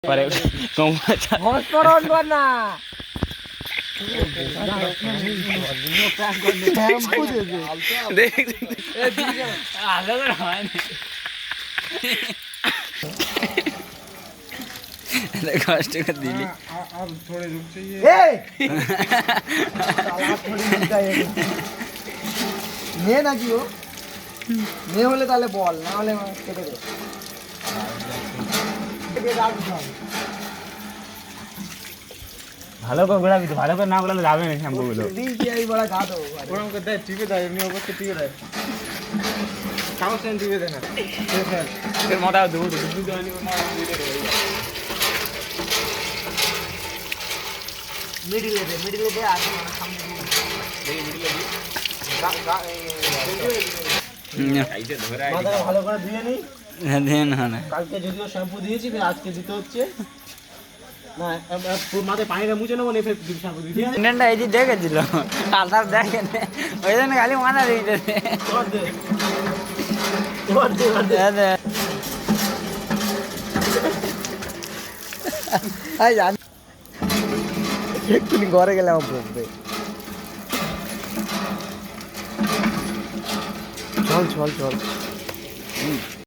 পরে না कष्ट कर दिली अब थोड़े रुक चाहिए মেয়ে নাকি ও মেয়ে হলে তাহলে বল না হলে কেটে দে ভালো করে গোড়াবি তো ভালো করে না গোড়ালে যাবে না শ্যাম্পু গুলো এই বড় গা দেবো ওরকম করে দেয় টিপে দেয় এমনি অবস্থা টিপে দেয় চামচ টেনে টিপে দেয় না फिर मोटा दूध दूध दवानी को मोटा दूध दे মিডিলে দে আর সামনে মাথাটা ভালো করে ধুয়ে নি देन है ना কালকে যদিও শ্যাম্পু দিয়েছি ফের আজকে দিতে হচ্ছে না মাথায় পানিটা মুছে নেবো না ফের শ্যাম্পু দিতে इंडियन आईडी देखे दिलो आलता देखे ওই জন্য খালি মাথা দিতে দে আই জান এক্ষুনি ঘরে গেলে আমার বকবে চল চল চল